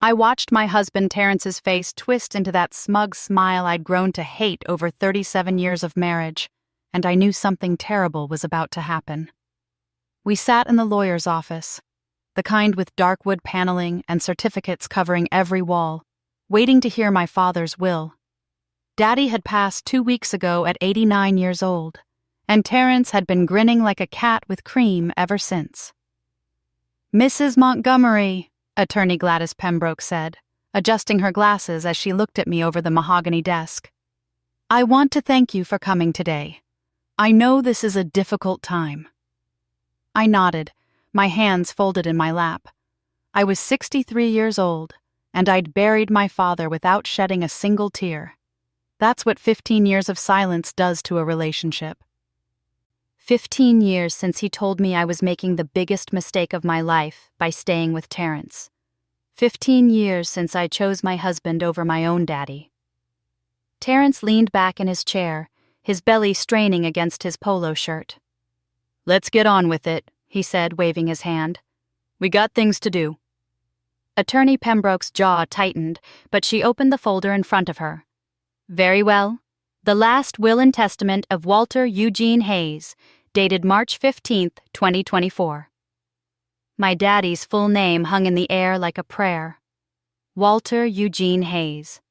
I watched my husband Terrence's face twist into that smug smile I'd grown to hate over 37 years of marriage, and I knew something terrible was about to happen. We sat in the lawyer's office, the kind with dark wood paneling and certificates covering every wall, waiting to hear my father's will. Daddy had passed 2 weeks ago at 89 years old, and Terrence had been grinning like a cat with cream ever since. "Mrs. Montgomery," Attorney Gladys Pembroke said, adjusting her glasses as she looked at me over the mahogany desk. "I want to thank you for coming today. I know this is a difficult time." I nodded, my hands folded in my lap. I was 63 years old, and I'd buried my father without shedding a single tear. That's what 15 years of silence does to a relationship. 15 years since he told me I was making the biggest mistake of my life by staying with Terrence. 15 years since I chose my husband over my own daddy. Terrence leaned back in his chair, his belly straining against his polo shirt. "Let's get on with it," he said, waving his hand. "We got things to do." Attorney Pembroke's jaw tightened, but she opened the folder in front of her. "Very well. The last will and testament of Walter Eugene Hayes, dated March 15th, 2024. My daddy's full name hung in the air like a prayer. Walter Eugene Hayes.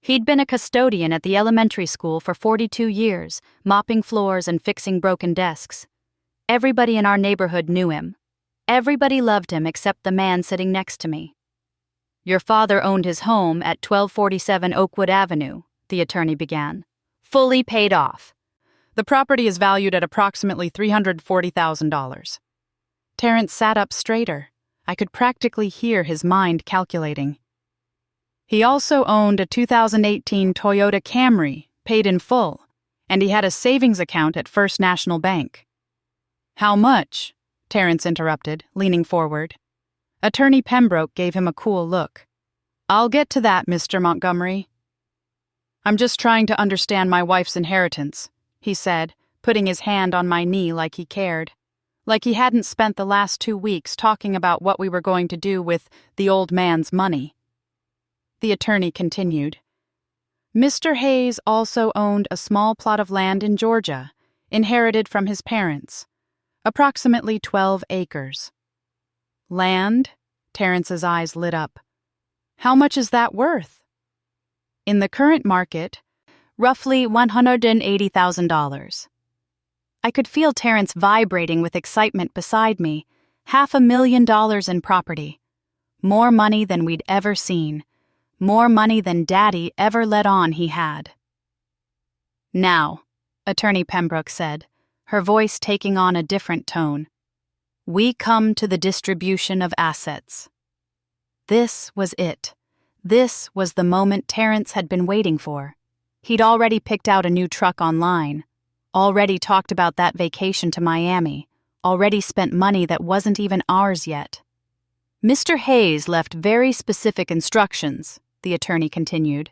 He'd been a custodian at the elementary school for 42 years, mopping floors and fixing broken desks. Everybody in our neighborhood knew him. Everybody loved him except the man sitting next to me. "Your father owned his home at 1247 Oakwood Avenue," the attorney began. "Fully paid off. The property is valued at approximately $340,000. Terrence sat up straighter. I could practically hear his mind calculating. "He also owned a 2018 Toyota Camry, paid in full, and he had a savings account at First National Bank." "How much?" Terrence interrupted, leaning forward. Attorney Pembroke gave him a cool look. "I'll get to that, Mr. Montgomery. I'm just trying to understand my wife's inheritance," he said, putting his hand on my knee like he cared. Like he hadn't spent the last 2 weeks talking about what we were going to do with the old man's money. The attorney continued. "Mr. Hayes also owned a small plot of land in Georgia, inherited from his parents. Approximately 12 acres. "Land?" Terrence's eyes lit up. "How much is that worth?" "In the current market, roughly $180,000. I could feel Terrence vibrating with excitement beside me. $500,000 in property. More money than we'd ever seen. More money than Daddy ever let on he had. "Now," Attorney Pembroke said, her voice taking on a different tone, "we come to the distribution of assets." This was it. This was the moment Terrence had been waiting for. He'd already picked out a new truck online, already talked about that vacation to Miami, already spent money that wasn't even ours yet. "Mr. Hayes left very specific instructions," the attorney continued.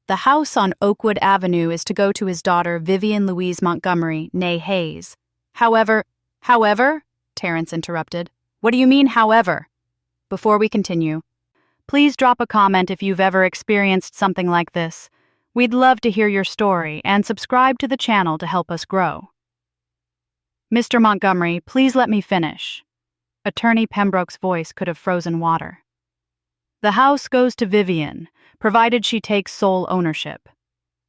"The house on Oakwood Avenue is to go to his daughter Vivian Louise Montgomery, née Hayes. However, Terrence interrupted. "What do you mean, however?" Before we continue, please drop a comment if you've ever experienced something like this. We'd love to hear your story and subscribe to the channel to help us grow. "Mr. Montgomery, please let me finish." Attorney Pembroke's voice could have frozen water. "The house goes to Vivian, provided she takes sole ownership.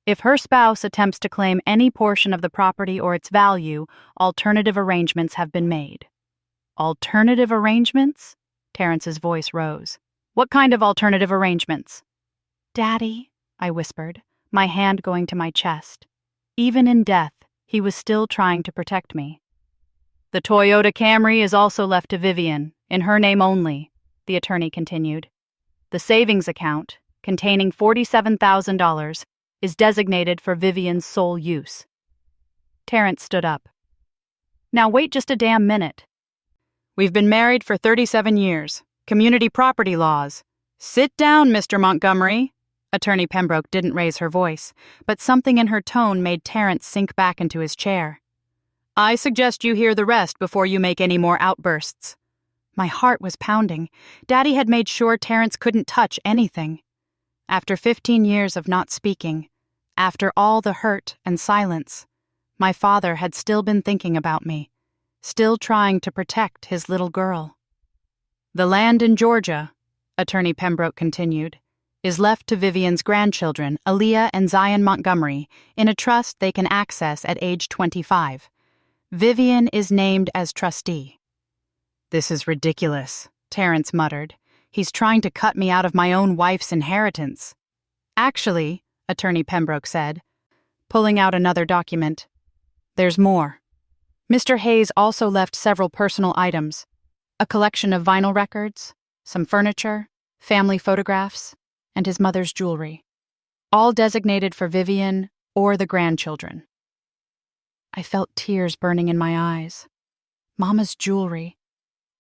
If her spouse attempts to claim any portion of the property or its value, alternative arrangements have been made." "Alternative arrangements?" Terrence's voice rose. "What kind of alternative arrangements?" "Daddy," I whispered, my hand going to my chest. Even in death, he was still trying to protect me. "The Toyota Camry is also left to Vivian, in her name only," the attorney continued. "The savings account, containing $47,000, is designated for Vivian's sole use." Terrence stood up. "Now wait just a damn minute. We've been married for 37 years. Community property laws." "Sit down, Mr. Montgomery." Attorney Pembroke didn't raise her voice, but something in her tone made Terrence sink back into his chair. "I suggest you hear the rest before you make any more outbursts." My heart was pounding. Daddy had made sure Terrence couldn't touch anything. After 15 years of not speaking, after all the hurt and silence, my father had still been thinking about me, still trying to protect his little girl. The land in Georgia, Attorney Pembroke continued, is left to Vivian's grandchildren, Aaliyah and Zion Montgomery, in a trust they can access at age 25. Vivian is named as trustee. This is ridiculous, Terrence muttered. He's trying to cut me out of my own wife's inheritance. Actually, Attorney Pembroke said, pulling out another document, there's more. Mr. Hayes also left several personal items, a collection of vinyl records, some furniture, family photographs, and his mother's jewelry, all designated for Vivian or the grandchildren. I felt tears burning in my eyes. Mama's jewelry.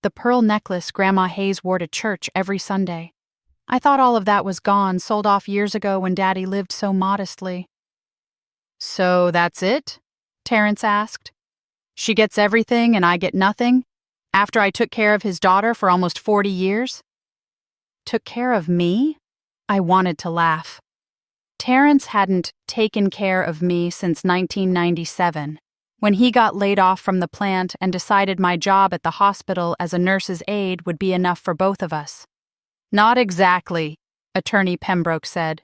The pearl necklace Grandma Hayes wore to church every Sunday. I thought all of that was gone, sold off years ago when Daddy lived so modestly. So that's it? Terrence asked. She gets everything and I get nothing? After I took care of his daughter for almost 40 years? Took care of me? I wanted to laugh. Terrence hadn't taken care of me since 1997, when he got laid off from the plant and decided my job at the hospital as a nurse's aide would be enough for both of us. Not exactly, Attorney Pembroke said,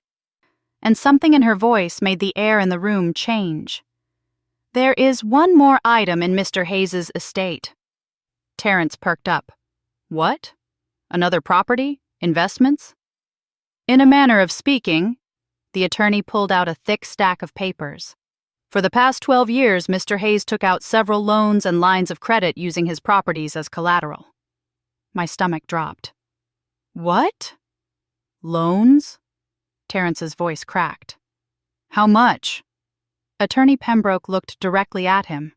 and something in her voice made the air in the room change. There is one more item in Mr. Hayes's estate. Terrence perked up. What? Another property? Investments? In a manner of speaking, the attorney pulled out a thick stack of papers. For the past 12 years, Mr. Hayes took out several loans and lines of credit using his properties as collateral. My stomach dropped. What? Loans? Terrence's voice cracked. How much? Attorney Pembroke looked directly at him.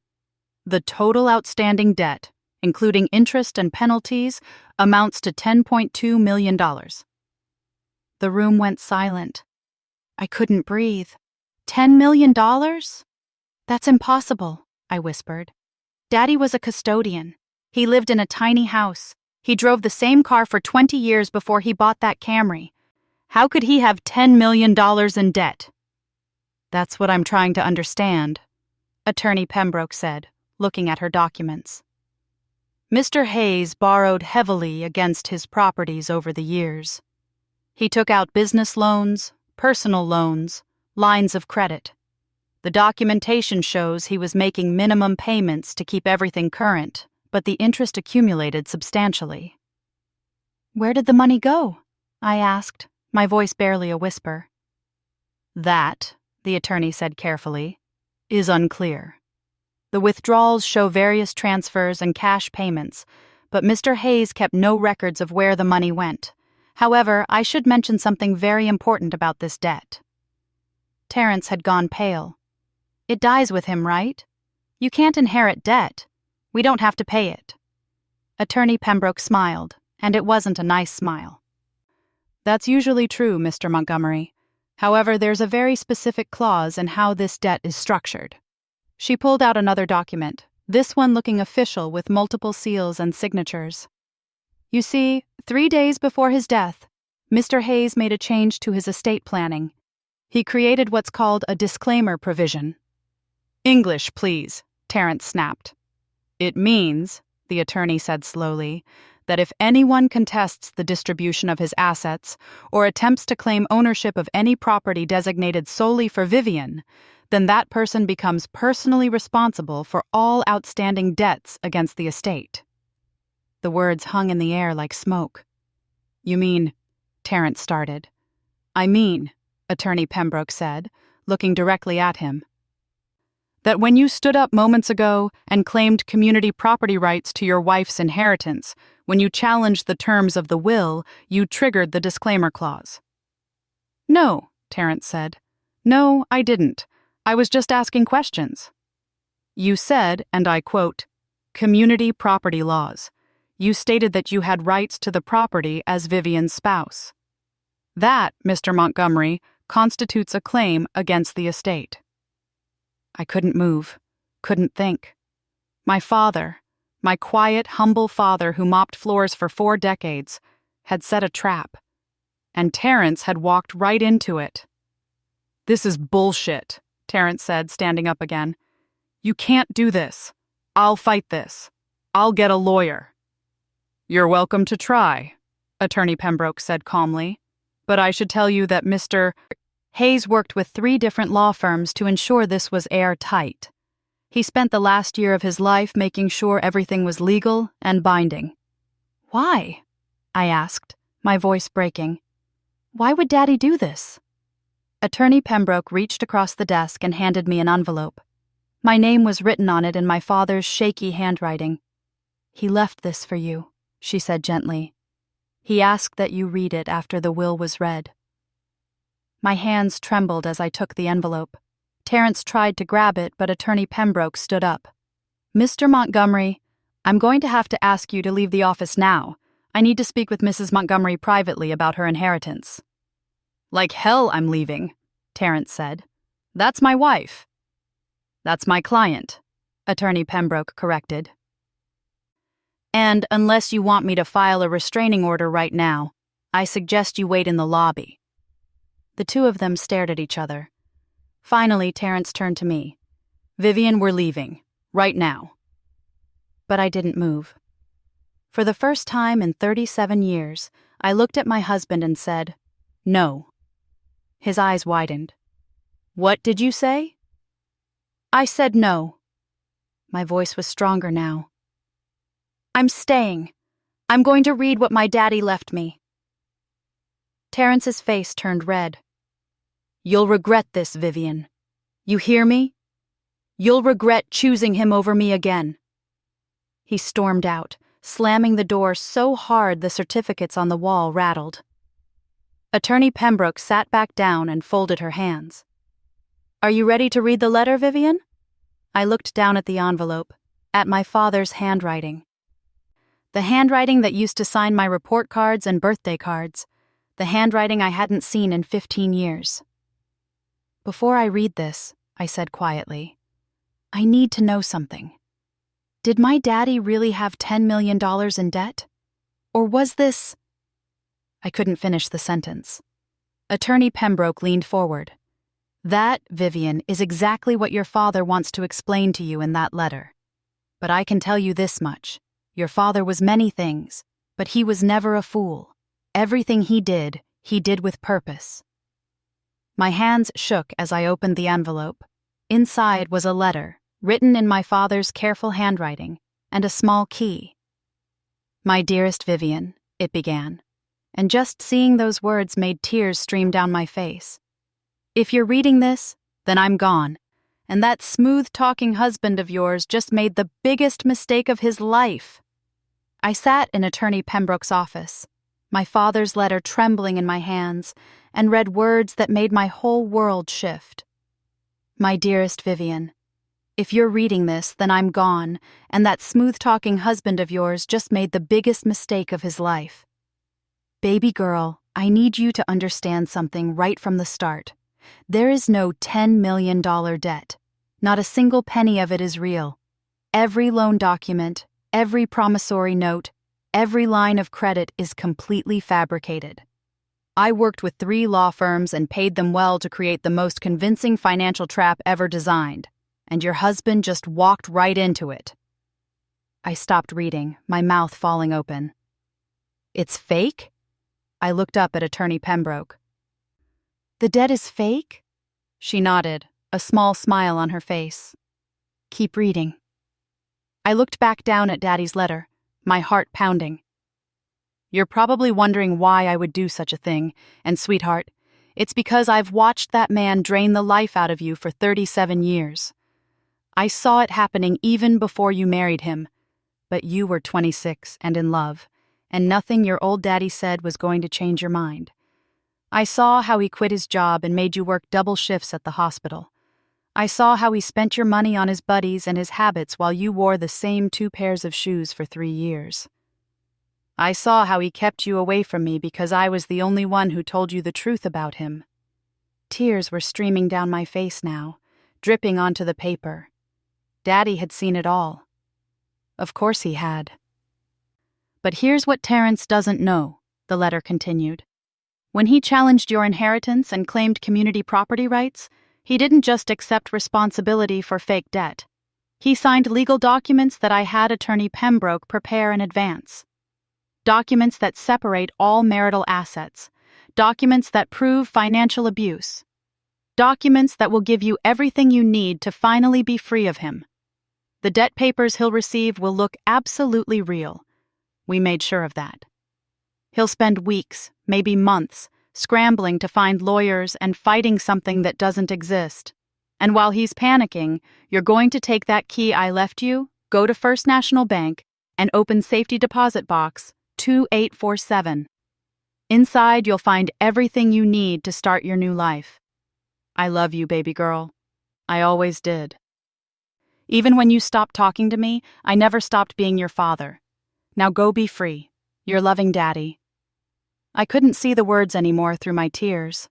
The total outstanding debt, including interest and penalties, amounts to $10.2 million. The room went silent. I couldn't breathe. $10 million? That's impossible, I whispered. Daddy was a custodian. He lived in a tiny house. He drove the same car for 20 years before he bought that Camry. How could he have $10 million in debt? That's what I'm trying to understand, Attorney Pembroke said, looking at her documents. Mr. Hayes borrowed heavily against his properties over the years. He took out business loans, personal loans, lines of credit. The documentation shows he was making minimum payments to keep everything current, but the interest accumulated substantially. Where did the money go? I asked, my voice barely a whisper. That, the attorney said carefully, is unclear. The withdrawals show various transfers and cash payments, but Mr. Hayes kept no records of where the money went. However, I should mention something very important about this debt. Terrence had gone pale. It dies with him, right? You can't inherit debt. We don't have to pay it. Attorney Pembroke smiled, and it wasn't a nice smile. That's usually true, Mr. Montgomery. However, there's a very specific clause in how this debt is structured. She pulled out another document, this one looking official with multiple seals and signatures. You see, 3 days before his death, Mr. Hayes made a change to his estate planning. He created what's called a disclaimer provision. English, please, Terrence snapped. It means, the attorney said slowly, that if anyone contests the distribution of his assets or attempts to claim ownership of any property designated solely for Vivian, then that person becomes personally responsible for all outstanding debts against the estate. The words hung in the air like smoke. You mean, Terrence started. I mean, Attorney Pembroke said, looking directly at him, that when you stood up moments ago and claimed community property rights to your wife's inheritance, when you challenged the terms of the will, you triggered the disclaimer clause. No, Terrence said. No, I didn't. I was just asking questions. You said, and I quote, community property laws. You stated that you had rights to the property as Vivian's spouse. That, Mr. Montgomery, constitutes a claim against the estate. I couldn't move, couldn't think. My father, My quiet, humble father who mopped floors for 4 decades had set a trap, and Terrence had walked right into it. "This is bullshit," Terrence said, standing up again. "You can't do this. I'll fight this. I'll get a lawyer." "You're welcome to try," Attorney Pembroke said calmly. "But I should tell you that Mr. Hayes worked with 3 different law firms to ensure this was airtight. He spent the last year of his life making sure everything was legal and binding." "Why?" I asked, my voice breaking. "Why would Daddy do this?" Attorney Pembroke reached across the desk and handed me an envelope. My name was written on it in my father's shaky handwriting. "He left this for you," she said gently. "He asked that you read it after the will was read." My hands trembled as I took the envelope. Terrence tried to grab it, but Attorney Pembroke stood up. "Mr. Montgomery, I'm going to have to ask you to leave the office now. I need to speak with Mrs. Montgomery privately about her inheritance." "Like hell I'm leaving," Terrence said. "That's my wife." "That's my client," Attorney Pembroke corrected. "And unless you want me to file a restraining order right now, I suggest you wait in the lobby." The two of them stared at each other. Finally, Terrence turned to me. "Vivian, we're leaving. Right now." But I didn't move. For the first time in 37 years, I looked at my husband and said, "No." His eyes widened. "What did you say?" "I said no." My voice was stronger now. "I'm staying. I'm going to read what my daddy left me." Terrence's face turned red. "You'll regret this, Vivian. You hear me? You'll regret choosing him over me again." He stormed out, slamming the door so hard the certificates on the wall rattled. Attorney Pembroke sat back down and folded her hands. "Are you ready to read the letter, Vivian?" I looked down at the envelope, at my father's handwriting. The handwriting that used to sign my report cards and birthday cards, the handwriting I hadn't seen in 15 years. "Before I read this," I said quietly, "I need to know something. Did my daddy really have $10 million in debt? Or was this—" I couldn't finish the sentence. Attorney Pembroke leaned forward. "That, Vivian, is exactly what your father wants to explain to you in that letter. But I can tell you this much. Your father was many things, but he was never a fool. Everything he did with purpose." My hands shook as I opened the envelope. Inside was a letter, written in my father's careful handwriting, and a small key. "My dearest Vivian," it began, and just seeing those words made tears stream down my face. "If you're reading this, then I'm gone, and that smooth-talking husband of yours just made the biggest mistake of his life." I sat in Attorney Pembroke's office, my father's letter trembling in my hands, and read words that made my whole world shift. "My dearest Vivian, if you're reading this, then I'm gone, and that smooth-talking husband of yours just made the biggest mistake of his life. Baby girl, I need you to understand something right from the start. There is no $10 million debt. Not a single penny of it is real. Every loan document, every promissory note, every line of credit is completely fabricated. I worked with 3 law firms and paid them well to create the most convincing financial trap ever designed, and your husband just walked right into it." I stopped reading, my mouth falling open. "It's fake?" I looked up at Attorney Pembroke. "The debt is fake?" She nodded, a small smile on her face. "Keep reading." I looked back down at Daddy's letter, my heart pounding. "You're probably wondering why I would do such a thing, and sweetheart, it's because I've watched that man drain the life out of you for 37 years. I saw it happening even before you married him, but you were 26 and in love, and nothing your old daddy said was going to change your mind. I saw how he quit his job and made you work double shifts at the hospital. I saw how he spent your money on his buddies and his habits while you wore the same 2 pairs of shoes for 3 years. I saw how he kept you away from me because I was the only one who told you the truth about him." Tears were streaming down my face now, dripping onto the paper. Daddy had seen it all. Of course he had. But here's what Terrence doesn't know, the letter continued. When he challenged your inheritance and claimed community property rights, he didn't just accept responsibility for fake debt. He signed legal documents that I had Attorney Pembroke prepare in advance. Documents that separate all marital assets. Documents that prove financial abuse. Documents that will give you everything you need to finally be free of him. The debt papers he'll receive will look absolutely real. We made sure of that. He'll spend weeks, maybe months, scrambling to find lawyers and fighting something that doesn't exist. And while he's panicking, you're going to take that key I left you, go to First National Bank, and open Safety Deposit Box 2847. Inside, you'll find everything you need to start your new life. I love you, baby girl. I always did. Even when you stopped talking to me, I never stopped being your father. Now go be free. Your loving daddy. I couldn't see the words anymore through my tears.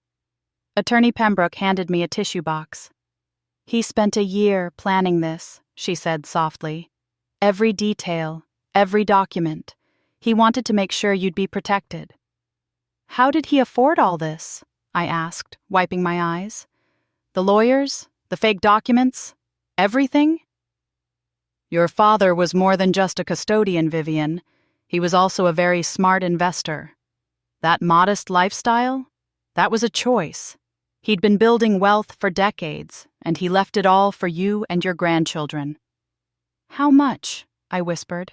Attorney Pembroke handed me a tissue box. He spent a year planning this, she said softly. Every detail, every document. He wanted to make sure you'd be protected. How did he afford all this? I asked, wiping my eyes. The lawyers? The fake documents? Everything? Your father was more than just a custodian, Vivian. He was also a very smart investor. That modest lifestyle? That was a choice. He'd been building wealth for decades, and he left it all for you and your grandchildren. How much? I whispered.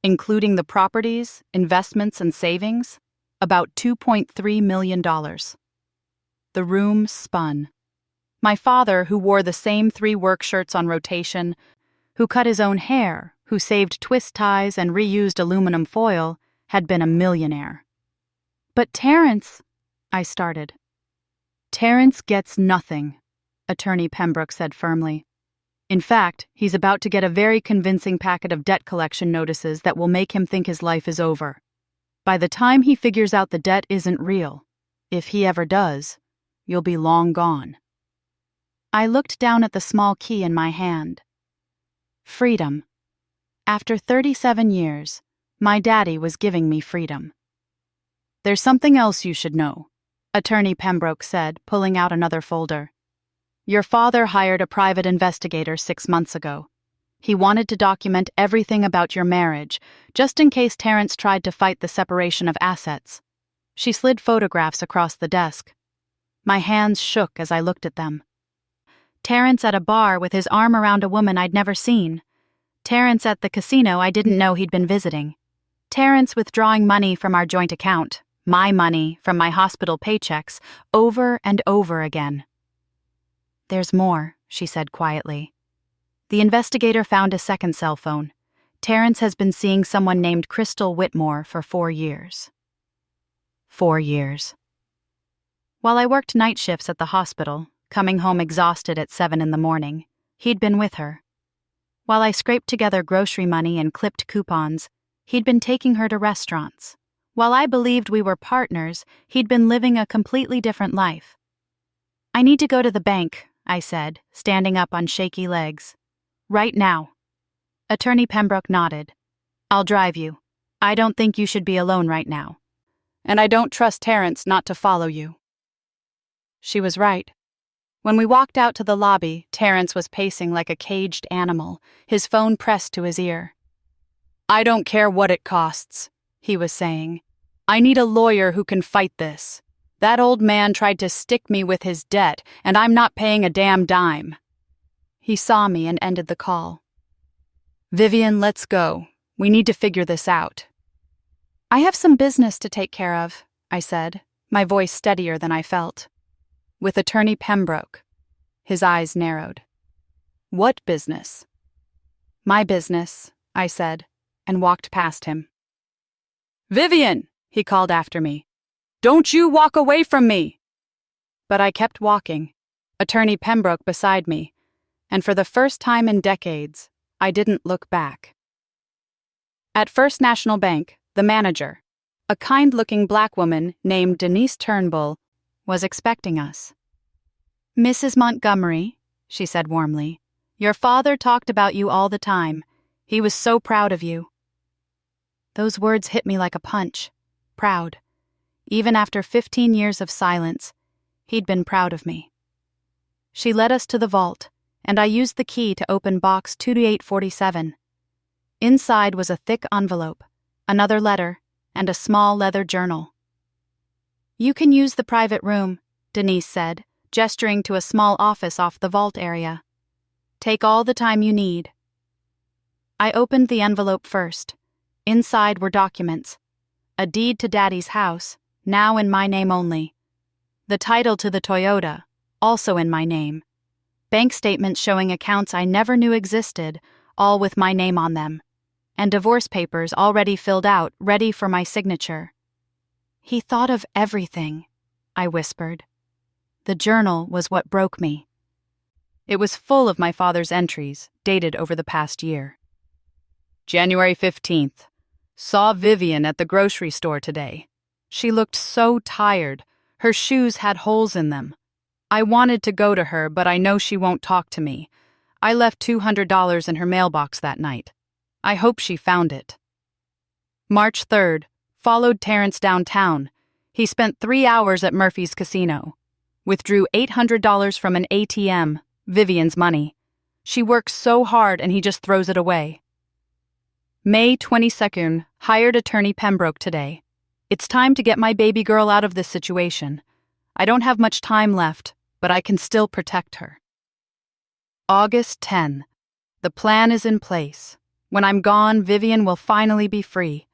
Including the properties, investments, and savings? About $2.3 million. The room spun. My father, who wore the same 3 work shirts on rotation, who cut his own hair, who saved twist ties and reused aluminum foil, had been a millionaire. But Terrence, I started. Terrence gets nothing, Attorney Pembroke said firmly. In fact, he's about to get a very convincing packet of debt collection notices that will make him think his life is over. By the time he figures out the debt isn't real, if he ever does, you'll be long gone. I looked down at the small key in my hand. Freedom. After 37 years, my daddy was giving me freedom. There's something else you should know, Attorney Pembroke said, pulling out another folder. Your father hired a private investigator 6 months ago. He wanted to document everything about your marriage, just in case Terrence tried to fight the separation of assets. She slid photographs across the desk. My hands shook as I looked at them. Terrence at a bar with his arm around a woman I'd never seen. Terrence at the casino I didn't know he'd been visiting. Terrence withdrawing money from our joint account, my money from my hospital paychecks, over and over again. There's more, she said quietly. The investigator found a second cell phone. Terrence has been seeing someone named Crystal Whitmore for 4 years. 4 years. While I worked night shifts at the hospital, coming home exhausted at 7 in the morning, he'd been with her. While I scraped together grocery money and clipped coupons, he'd been taking her to restaurants. While I believed we were partners, he'd been living a completely different life. I need to go to the bank, I said, standing up on shaky legs. Right now. Attorney Pembroke nodded. I'll drive you. I don't think you should be alone right now. And I don't trust Terrence not to follow you. She was right. When we walked out to the lobby, Terrence was pacing like a caged animal, his phone pressed to his ear. I don't care what it costs, he was saying. I need a lawyer who can fight this. That old man tried to stick me with his debt, and I'm not paying a damn dime. He saw me and ended the call. Vivian, let's go. We need to figure this out. I have some business to take care of, I said, my voice steadier than I felt. With Attorney Pembroke. His eyes narrowed. What business? My business, I said, and walked past him. Vivian, he called after me. Don't you walk away from me! But I kept walking, Attorney Pembroke beside me, and for the first time in decades, I didn't look back. At First National Bank, the manager, a kind-looking black woman named Denise Turnbull, was expecting us. Mrs. Montgomery, she said warmly, your father talked about you all the time. He was so proud of you." Those words hit me like a punch. Proud. Even after 15 years of silence, he'd been proud of me. She led us to the vault, and I used the key to open box 2847. Inside was a thick envelope, another letter, and a small leather journal. "You can use the private room," Denise said, gesturing to a small office off the vault area. "Take all the time you need." I opened the envelope first. Inside were documents. A deed to Daddy's house, now in my name only. The title to the Toyota, also in my name. Bank statements showing accounts I never knew existed, all with my name on them. And divorce papers already filled out, ready for my signature. "He thought of everything," I whispered. The journal was what broke me. It was full of my father's entries, dated over the past year. January 15th. Saw Vivian at the grocery store today. She looked so tired. Her shoes had holes in them. I wanted to go to her, but I know she won't talk to me. I left $200 in her mailbox that night. I hope she found it. March 3rd. Followed Terrence downtown. He spent 3 hours at Murphy's Casino. Withdrew $800 from an ATM, Vivian's money. She works so hard and he just throws it away. May 22nd. Hired attorney Pembroke today. It's time to get my baby girl out of this situation. I don't have much time left, but I can still protect her. August 10. The plan is in place. When I'm gone, Vivian will finally be free.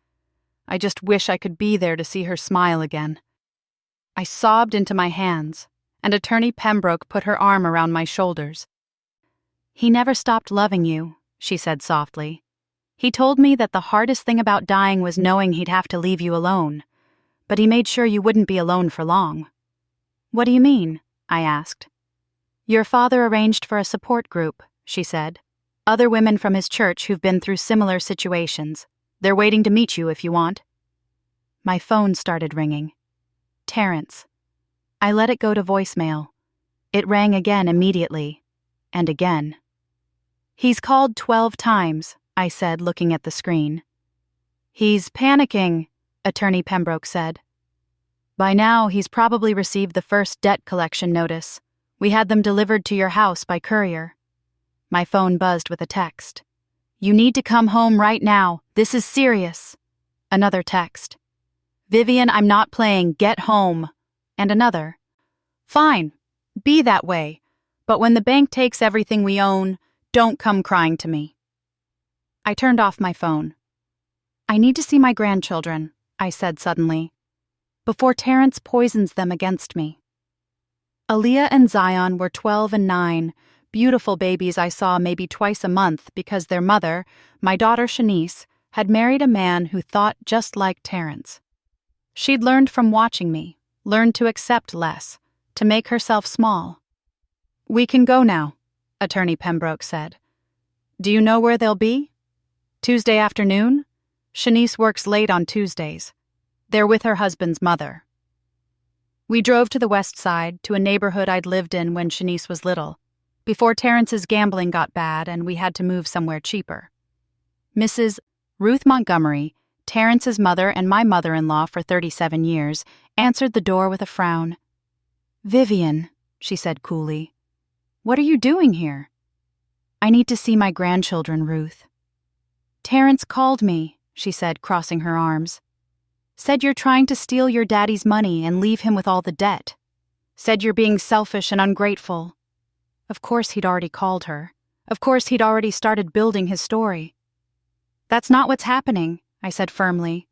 I just wish I could be there to see her smile again. I sobbed into my hands, and attorney Pembroke put her arm around my shoulders. "He never stopped loving you," she said softly. "He told me that the hardest thing about dying was knowing he'd have to leave you alone, but he made sure you wouldn't be alone for long." "What do you mean?" I asked. "Your father arranged for a support group," she said. "Other women from his church who've been through similar situations. They're waiting to meet you if you want." My phone started ringing. Terrence. I let it go to voicemail. It rang again immediately, and again. "He's called 12 times, I said, looking at the screen. "He's panicking," attorney Pembroke said. "By now, he's probably received the first debt collection notice. We had them delivered to your house by courier." My phone buzzed with a text. "You need to come home right now. This is serious." Another text. "Vivian, I'm not playing. Get home." And another. "Fine. Be that way. But when the bank takes everything we own, don't come crying to me." I turned off my phone. "I need to see my grandchildren," I said suddenly, "before Terrence poisons them against me." Aaliyah and Zion were 12 and 9, beautiful babies I saw maybe twice a month because their mother, my daughter Shanice, had married a man who thought just like Terrence. She'd learned from watching me, learned to accept less, to make herself small. "We can go now," attorney Pembroke said. "Do you know where they'll be?" "Tuesday afternoon? Shanice works late on Tuesdays. They're with her husband's mother." We drove to the west side, to a neighborhood I'd lived in when Shanice was little, before Terrence's gambling got bad and we had to move somewhere cheaper. Mrs. Ruth Montgomery, Terrence's mother and my mother-in-law for 37 years, answered the door with a frown. "Vivian," she said coolly, "what are you doing here?" "I need to see my grandchildren, Ruth." "Terrence called me," she said, crossing her arms. "Said you're trying to steal your daddy's money and leave him with all the debt. Said you're being selfish and ungrateful." Of course he'd already called her. Of course he'd already started building his story. "That's not what's happening," I said firmly.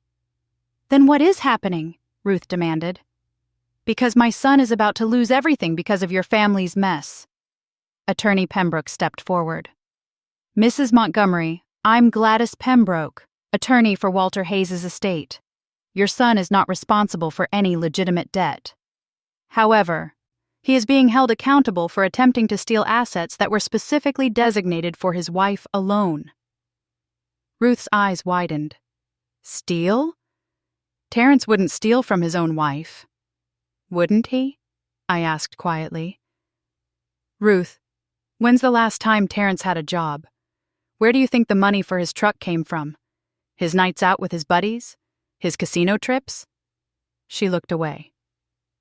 "Then what is happening?" Ruth demanded. "Because my son is about to lose everything because of your family's mess." Attorney Pembroke stepped forward. "Mrs. Montgomery, I'm Gladys Pembroke, attorney for Walter Hayes' estate. Your son is not responsible for any legitimate debt. However, he is being held accountable for attempting to steal assets that were specifically designated for his wife alone." Ruth's eyes widened. "Steal? Terrence wouldn't steal from his own wife." "Wouldn't he?" I asked quietly. "Ruth, when's the last time Terrence had a job? Where do you think the money for his truck came from? His nights out with his buddies? His casino trips? She looked away.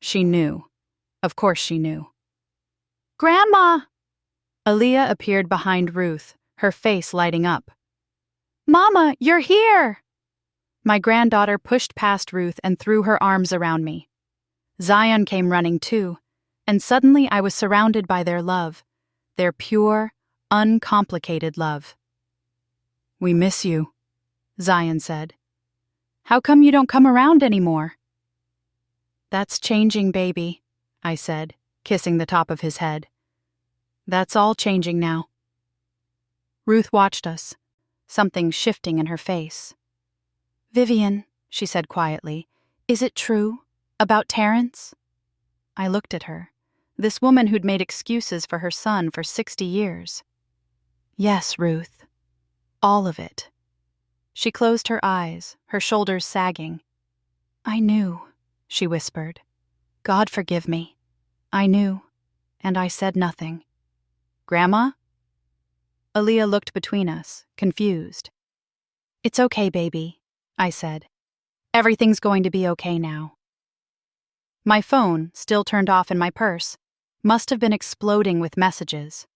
She knew. Of course she knew. Grandma! Aaliyah appeared behind Ruth, her face lighting up. Mama, you're here! My granddaughter pushed past Ruth and threw her arms around me. Zion came running too, and suddenly I was surrounded by their love, their pure, uncomplicated love. We miss you, Zion said. How come you don't come around anymore? That's changing, baby, I said, kissing the top of his head. That's all changing now. Ruth watched us, something shifting in her face. Vivian, she said quietly, is it true? About Terrence? I looked at her, this woman who'd made excuses for her son for 60 years. Yes, Ruth. All of it. She closed her eyes, her shoulders sagging. I knew, she whispered. God forgive me. I knew, and I said nothing. Grandma? Aaliyah looked between us, confused. It's okay, baby, I said. Everything's going to be okay now. My phone, still turned off in my purse, must have been exploding with messages.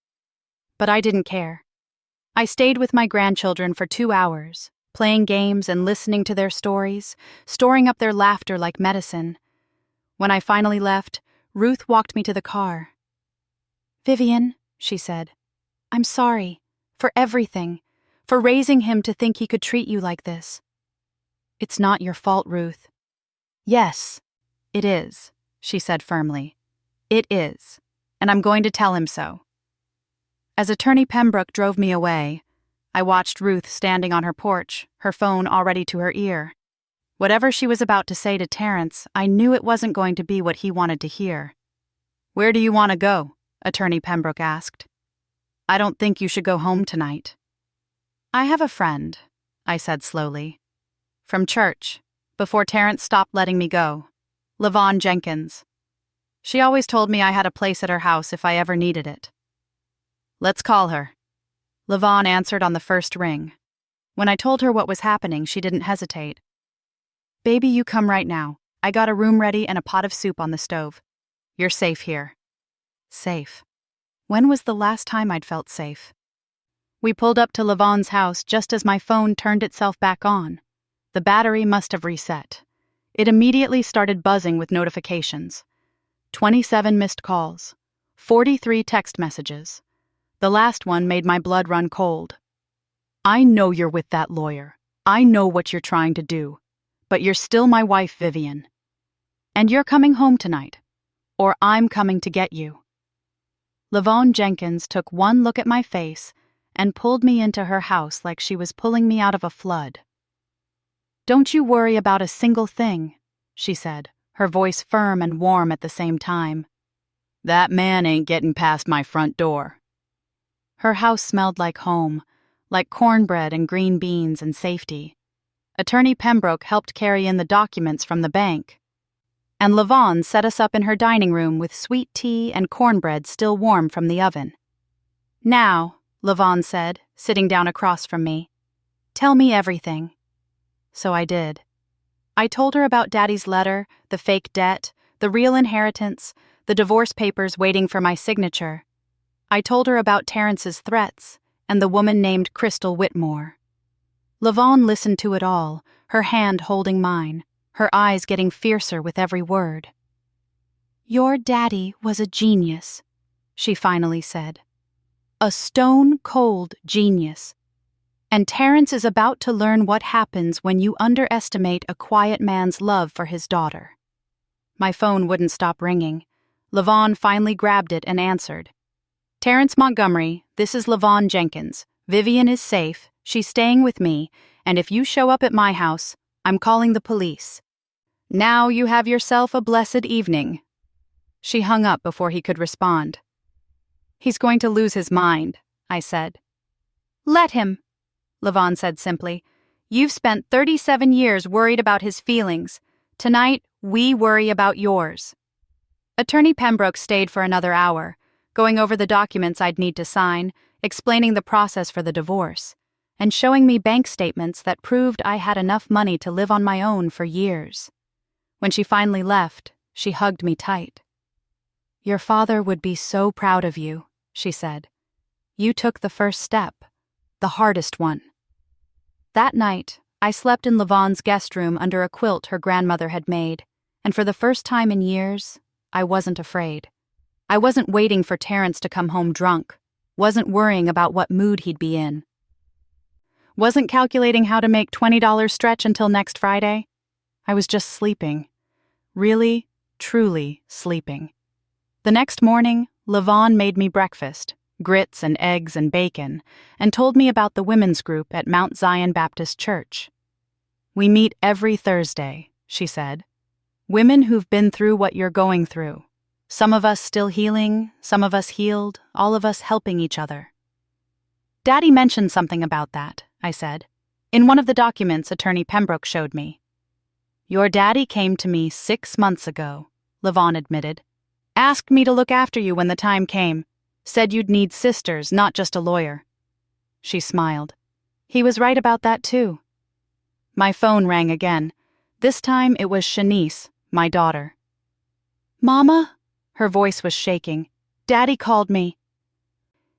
But I didn't care. I stayed with my grandchildren for 2 hours, playing games and listening to their stories, storing up their laughter like medicine. When I finally left, Ruth walked me to the car. Vivian, she said, I'm sorry, for everything, for raising him to think he could treat you like this. It's not your fault, Ruth. Yes, it is, she said firmly. It is, and I'm going to tell him so. As Attorney Pembroke drove me away, I watched Ruth standing on her porch, her phone already to her ear. Whatever she was about to say to Terrence, I knew it wasn't going to be what he wanted to hear. Where do you want to go? Attorney Pembroke asked. I don't think you should go home tonight. I have a friend, I said slowly. From church, before Terrence stopped letting me go. Lavon Jenkins. She always told me I had a place at her house if I ever needed it. Let's call her. Lavon answered on the first ring. When I told her what was happening, she didn't hesitate. Baby, you come right now. I got a room ready and a pot of soup on the stove. You're safe here. Safe. When was the last time I'd felt safe? We pulled up to Lavon's house just as my phone turned itself back on. The battery must have reset. It immediately started buzzing with notifications. 27 missed calls. 43 text messages. The last one made my blood run cold. I know you're with that lawyer. I know what you're trying to do. But you're still my wife, Vivian. And you're coming home tonight. Or I'm coming to get you. Lavon Jenkins took one look at my face and pulled me into her house like she was pulling me out of a flood. Don't you worry about a single thing, she said, her voice firm and warm at the same time. That man ain't getting past my front door. Her house smelled like home, like cornbread and green beans and safety. Attorney Pembroke helped carry in the documents from the bank. And Lavon set us up in her dining room with sweet tea and cornbread still warm from the oven. Now, Lavon said, sitting down across from me, tell me everything. So I did. I told her about Daddy's letter, the fake debt, the real inheritance, the divorce papers waiting for my signature. I told her about Terrence's threats and the woman named Crystal Whitmore. Lavon listened to it all, her hand holding mine, her eyes getting fiercer with every word. Your daddy was a genius, she finally said. A stone-cold genius. And Terrence is about to learn what happens when you underestimate a quiet man's love for his daughter. My phone wouldn't stop ringing. Lavon finally grabbed it and answered. Terrence Montgomery, this is Lavon Jenkins. Vivian is safe, she's staying with me, and if you show up at my house, I'm calling the police. Now you have yourself a blessed evening. She hung up before he could respond. He's going to lose his mind, I said. Let him, Lavon said simply. You've spent 37 years worried about his feelings. Tonight, we worry about yours. Attorney Pembroke stayed for another hour, going over the documents I'd need to sign, explaining the process for the divorce, and showing me bank statements that proved I had enough money to live on my own for years. When she finally left, she hugged me tight. "Your father would be so proud of you," she said. "You took the first step, the hardest one." That night, I slept in Lavonne's guest room under a quilt her grandmother had made, and for the first time in years, I wasn't afraid. I wasn't waiting for Terrence to come home drunk, wasn't worrying about what mood he'd be in. Wasn't calculating how to make $20 stretch until next Friday. I was just sleeping. Really, truly sleeping. The next morning, Lavonne made me breakfast, grits and eggs and bacon, and told me about the women's group at Mount Zion Baptist Church. "We meet every Thursday," she said. "Women who've been through what you're going through. Some of us still healing, some of us healed, all of us helping each other." "Daddy mentioned something about that," I said, "in one of the documents Attorney Pembroke showed me." "Your daddy came to me 6 months ago," Lavonne admitted. "Asked me to look after you when the time came. Said you'd need sisters, not just a lawyer." She smiled. "He was right about that, too." My phone rang again. This time it was Shanice, my daughter. "Mama?" Her voice was shaking. "Daddy called me.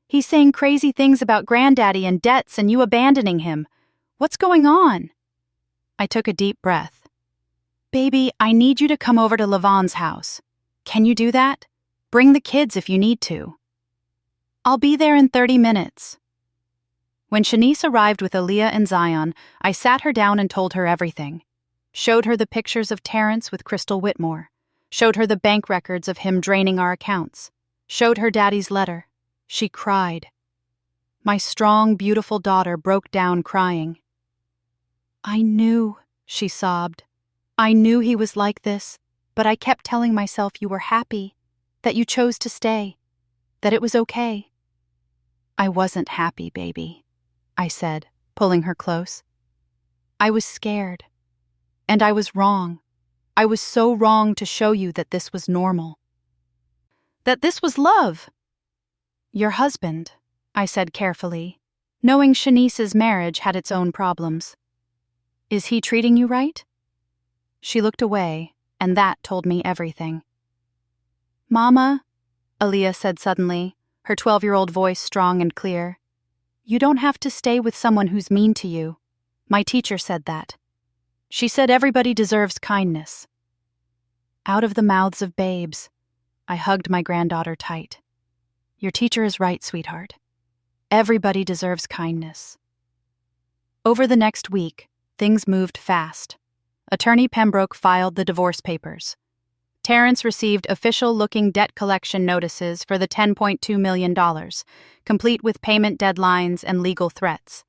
He's saying crazy things about Granddaddy and debts and you abandoning him. What's going on?" I took a deep breath. "Baby, I need you to come over to Lavonne's house. Can you do that? Bring the kids if you need to." "I'll be there in 30 minutes. When Shanice arrived with Aaliyah and Zion, I sat her down and told her everything. Showed her the pictures of Terrence with Crystal Whitmore. Showed her the bank records of him draining our accounts. Showed her Daddy's letter. She cried. My strong, beautiful daughter broke down crying. "I knew," she sobbed. "I knew he was like this, but I kept telling myself you were happy, that you chose to stay, that it was okay." "I wasn't happy, baby," I said, pulling her close. "I was scared. And I was wrong. I was so wrong to show you that this was normal. That this was love." "Your husband," I said carefully, knowing Shanice's marriage had its own problems. "Is he treating you right?" She looked away, and that told me everything. "Mama," Aaliyah said suddenly, her 12-year-old voice strong and clear, "you don't have to stay with someone who's mean to you. My teacher said that. She said everybody deserves kindness." Out of the mouths of babes, I hugged my granddaughter tight. "Your teacher is right, sweetheart. Everybody deserves kindness." Over the next week, things moved fast. Attorney Pembroke filed the divorce papers. Terrence received official-looking debt collection notices for the $10.2 million, complete with payment deadlines and legal threats.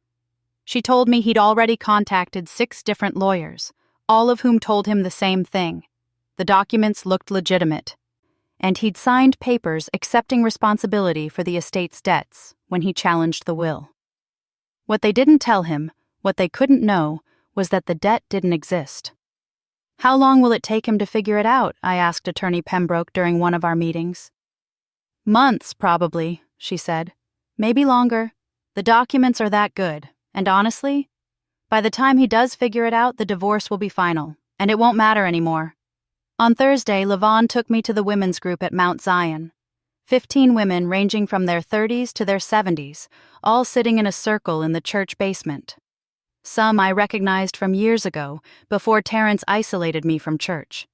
She told me he'd already contacted 6 different lawyers, all of whom told him the same thing. The documents looked legitimate, and he'd signed papers accepting responsibility for the estate's debts when he challenged the will. What they didn't tell him, what they couldn't know, was that the debt didn't exist. "How long will it take him to figure it out?" I asked Attorney Pembroke during one of our meetings. "Months, probably," she said. "Maybe longer. The documents are that good, and honestly, by the time he does figure it out, the divorce will be final, and it won't matter anymore." On Thursday, Lavonne took me to the women's group at Mount Zion. 15 women ranging from their 30s to their 70s, all sitting in a circle in the church basement. Some I recognized from years ago, before Terrence isolated me from church.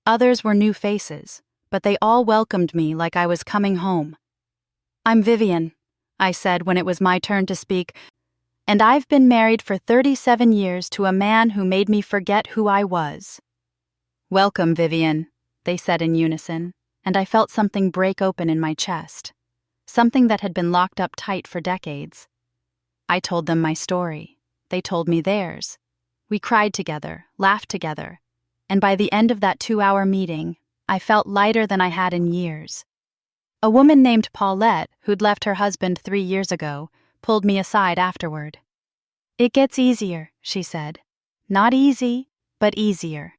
Others were new faces, but they all welcomed me like I was coming home. "I'm Vivian," I said when it was my turn to speak, "and I've been married for 37 years to a man who made me forget who I was." "Welcome, Vivian," they said in unison, and I felt something break open in my chest, something that had been locked up tight for decades. I told them my story. They told me theirs. We cried together, laughed together, and by the end of that 2-hour meeting, I felt lighter than I had in years. A woman named Paulette, who'd left her husband 3 years ago, pulled me aside afterward. "It gets easier," she said. "Not easy, but easier.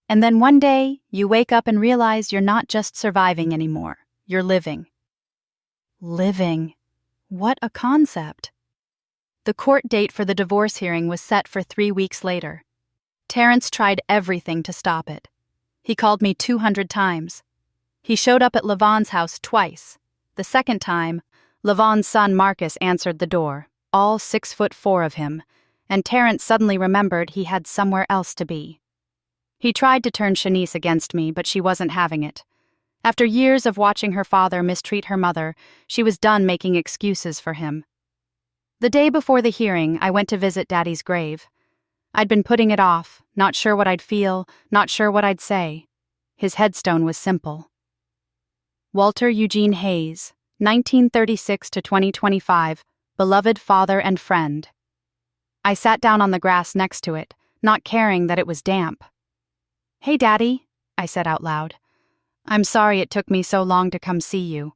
And then one day, you wake up and realize you're not just surviving anymore. You're living." Living. What a concept. The court date for the divorce hearing was set for 3 weeks later. Terrence tried everything to stop it. He called me 200 times. He showed up at Lavon's house twice. The second time, Lavon's son Marcus answered the door, all 6'4" of him, and Terrence suddenly remembered he had somewhere else to be. He tried to turn Shanice against me, but she wasn't having it. After years of watching her father mistreat her mother, she was done making excuses for him. The day before the hearing, I went to visit Daddy's grave. I'd been putting it off, not sure what I'd feel, not sure what I'd say. His headstone was simple. Walter Eugene Hayes, 1936 to 2025, beloved father and friend. I sat down on the grass next to it, not caring that it was damp. "Hey, Daddy," I said out loud. "I'm sorry it took me so long to come see you.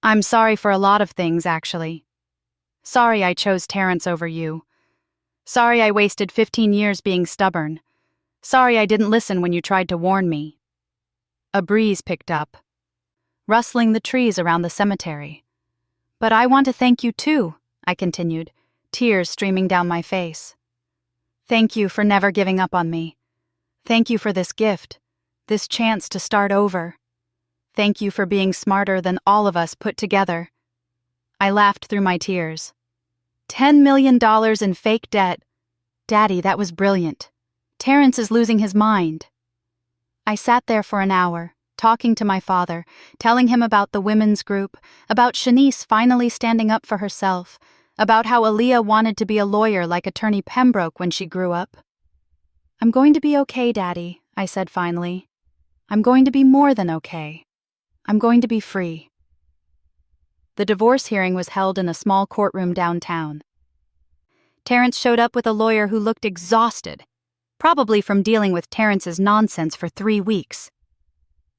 I'm sorry for a lot of things, actually. Sorry I chose Terrence over you. Sorry I wasted 15 years being stubborn. Sorry I didn't listen when you tried to warn me." A breeze picked up, rustling the trees around the cemetery. "But I want to thank you too," I continued, tears streaming down my face. "Thank you for never giving up on me. Thank you for this gift, this chance to start over. Thank you for being smarter than all of us put together." I laughed through my tears. $10 million in fake debt. Daddy, that was brilliant. Terrence is losing his mind. I sat there for an hour, talking to my father, telling him about the women's group, about Shanice finally standing up for herself, about how Aaliyah wanted to be a lawyer like Attorney Pembroke when she grew up. "I'm going to be okay, Daddy," I said finally. "I'm going to be more than okay. I'm going to be free." The divorce hearing was held in a small courtroom downtown. Terrence showed up with a lawyer who looked exhausted, probably from dealing with Terrence's nonsense for 3 weeks.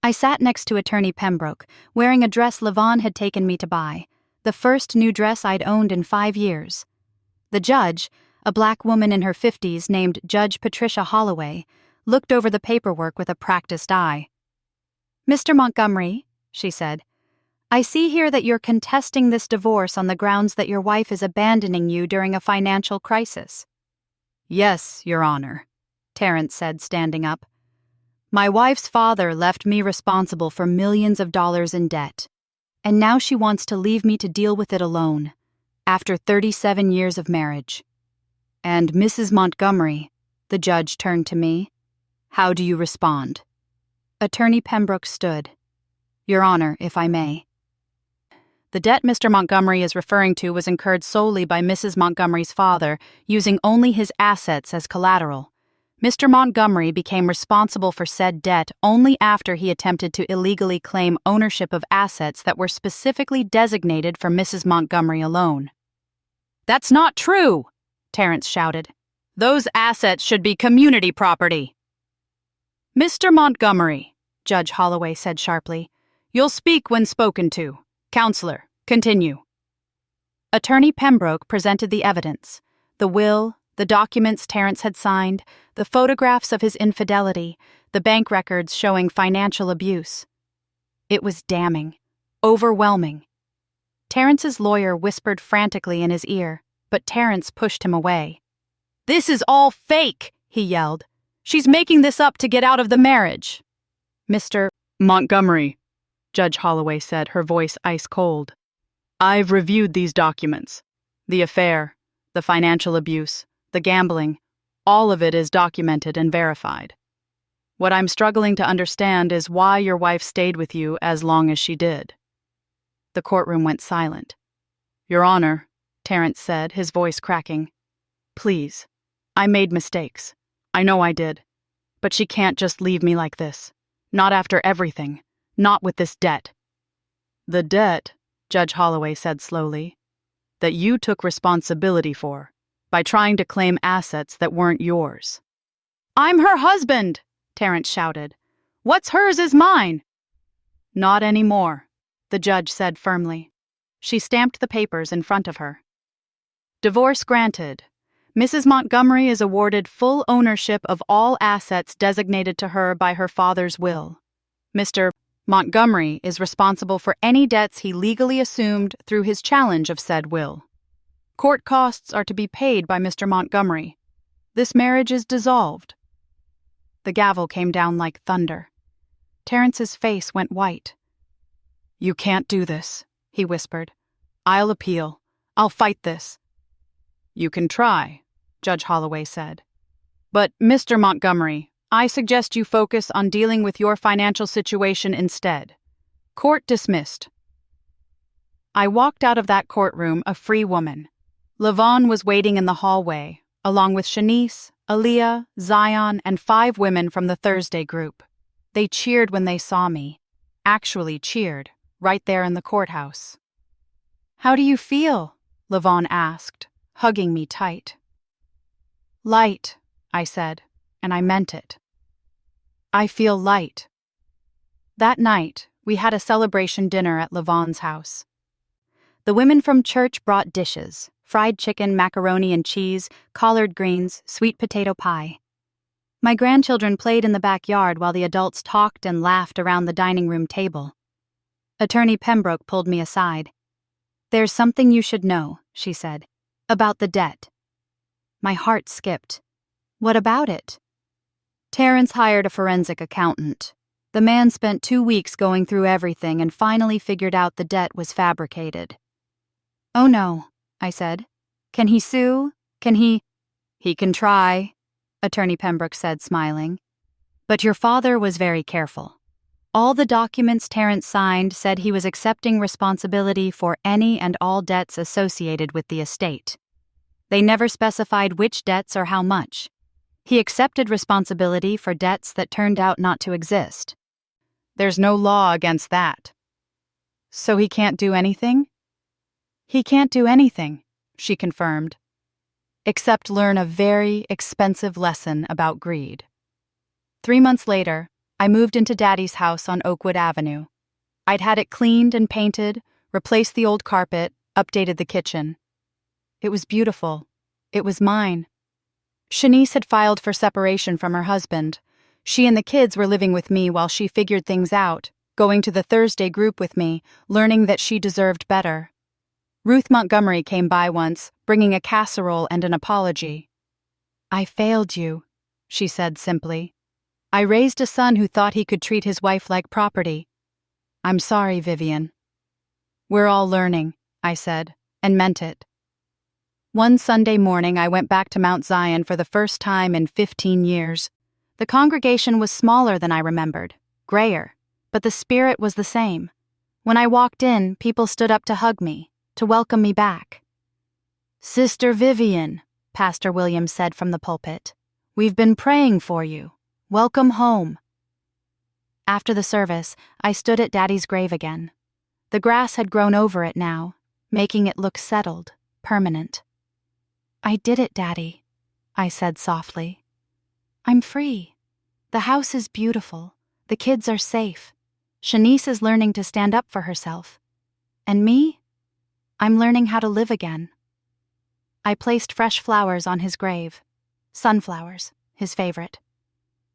I sat next to Attorney Pembroke, wearing a dress Lavon had taken me to buy, the first new dress I'd owned in 5 years. The judge, a black woman in her 50s named Judge Patricia Holloway, looked over the paperwork with a practiced eye. "Mr. Montgomery," she said, "I see here that you're contesting this divorce on the grounds that your wife is abandoning you during a financial crisis." "Yes, Your Honor," Terrence said, standing up. "My wife's father left me responsible for millions of dollars in debt, and now she wants to leave me to deal with it alone, after 37 years of marriage. And Mrs. Montgomery," the judge turned to me, "how do you respond?" Attorney Pembroke stood. "Your Honor, if I may. The debt Mr. Montgomery is referring to was incurred solely by Mrs. Montgomery's father, using only his assets as collateral. Mr. Montgomery became responsible for said debt only after he attempted to illegally claim ownership of assets that were specifically designated for Mrs. Montgomery alone." "That's not true!" Terrence shouted. "Those assets should be community property." "Mr. Montgomery," Judge Holloway said sharply, "you'll speak when spoken to. Counselor, continue." Attorney Pembroke presented the evidence: the will, the documents Terrence had signed, the photographs of his infidelity, the bank records showing financial abuse. It was damning, overwhelming. Terrence's lawyer whispered frantically in his ear, but Terrence pushed him away. "This is all fake," he yelled. "She's making this up to get out of the marriage." "Mr. Montgomery," Judge Holloway said, her voice ice-cold, "I've reviewed these documents. The affair, the financial abuse, the gambling, all of it is documented and verified. What I'm struggling to understand is why your wife stayed with you as long as she did." The courtroom went silent. "Your Honor," Terrence said, his voice cracking, "please, I made mistakes. I know I did. But she can't just leave me like this. Not after everything. Not with this debt." "The debt," Judge Holloway said slowly, "that you took responsibility for by trying to claim assets that weren't yours." "I'm her husband!" Terrence shouted. "What's hers is mine." "Not anymore," the judge said firmly. She stamped the papers in front of her. "Divorce granted. Mrs. Montgomery is awarded full ownership of all assets designated to her by her father's will. Mr. Montgomery is responsible for any debts he legally assumed through his challenge of said will. Court costs are to be paid by Mr. Montgomery. This marriage is dissolved." The gavel came down like thunder. Terrence's face went white. "You can't do this," he whispered. "I'll appeal. I'll fight this." "You can try," Judge Holloway said. "But, Mr. Montgomery, I suggest you focus on dealing with your financial situation instead. Court dismissed." I walked out of that courtroom a free woman. Levon was waiting in the hallway, along with Shanice, Aaliyah, Zion, and 5 women from the Thursday group. They cheered when they saw me. Actually cheered, right there in the courthouse. "How do you feel?" Levon asked, hugging me tight. "Light," I said, and I meant it. "I feel light." That night, we had a celebration dinner at Levon's house. The women from church brought dishes: fried chicken, macaroni and cheese, collard greens, sweet potato pie. My grandchildren played in the backyard while the adults talked and laughed around the dining room table. Attorney Pembroke pulled me aside. "There's something you should know," she said, "about the debt." My heart skipped. "What about it?" "Terrence hired a forensic accountant. The man spent 2 weeks going through everything and finally figured out the debt was fabricated." "Oh no," I said. "Can he sue? Can he—" "He can try," Attorney Pembroke said, smiling. "But your father was very careful. All the documents Terrence signed said he was accepting responsibility for any and all debts associated with the estate. They never specified which debts or how much. He accepted responsibility for debts that turned out not to exist. There's no law against that." "So he can't do anything?" "He can't do anything," she confirmed, "except learn a very expensive lesson about greed." 3 months later, I moved into Daddy's house on Oakwood Avenue. I'd had it cleaned and painted, replaced the old carpet, updated the kitchen. It was beautiful. It was mine. Shanice had filed for separation from her husband. She and the kids were living with me while she figured things out, going to the Thursday group with me, learning that she deserved better. Ruth Montgomery came by once, bringing a casserole and an apology. "I failed you," she said simply. "I raised a son who thought he could treat his wife like property. I'm sorry, Vivian." "We're all learning," I said, and meant it. One Sunday morning, I went back to Mount Zion for the first time in 15 years. The congregation was smaller than I remembered, grayer, but the spirit was the same. When I walked in, people stood up to hug me, to welcome me back. "Sister Vivian," Pastor Williams said from the pulpit, "we've been praying for you. Welcome home." After the service, I stood at Daddy's grave again. The grass had grown over it now, making it look settled, permanent. "I did it, Daddy," I said softly. "I'm free. The house is beautiful. The kids are safe. Shanice is learning to stand up for herself. And me? I'm learning how to live again." I placed fresh flowers on his grave. Sunflowers, his favorite.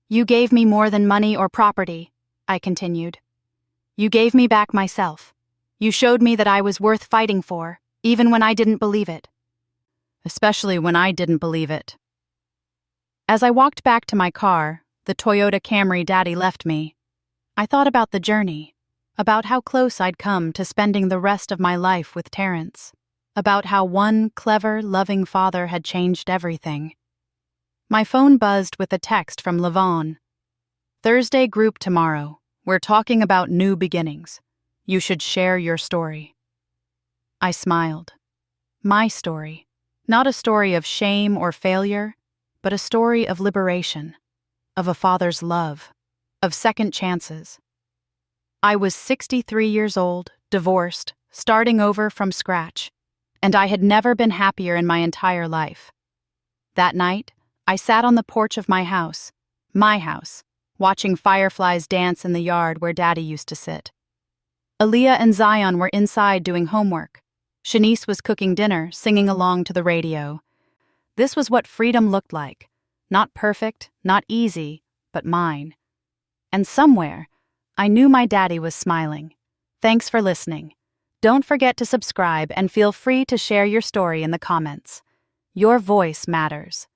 "You gave me more than money or property," I continued. "You gave me back myself. You showed me that I was worth fighting for, even when I didn't believe it. Especially when I didn't believe it." As I walked back to my car, the Toyota Camry Daddy left me, I thought about the journey, about how close I'd come to spending the rest of my life with Terrence, about how one clever, loving father had changed everything. My phone buzzed with a text from Levon. "Thursday group tomorrow. We're talking about new beginnings. You should share your story." I smiled. My story. Not a story of shame or failure, but a story of liberation, of a father's love, of second chances. I was 63 years old, divorced, starting over from scratch, and I had never been happier in my entire life. That night, I sat on the porch of my house, watching fireflies dance in the yard where Daddy used to sit. Aaliyah and Zion were inside doing homework. Shanice was cooking dinner, singing along to the radio. This was what freedom looked like. Not perfect, not easy, but mine. And somewhere, I knew my daddy was smiling. Thanks for listening. Don't forget to subscribe and feel free to share your story in the comments. Your voice matters.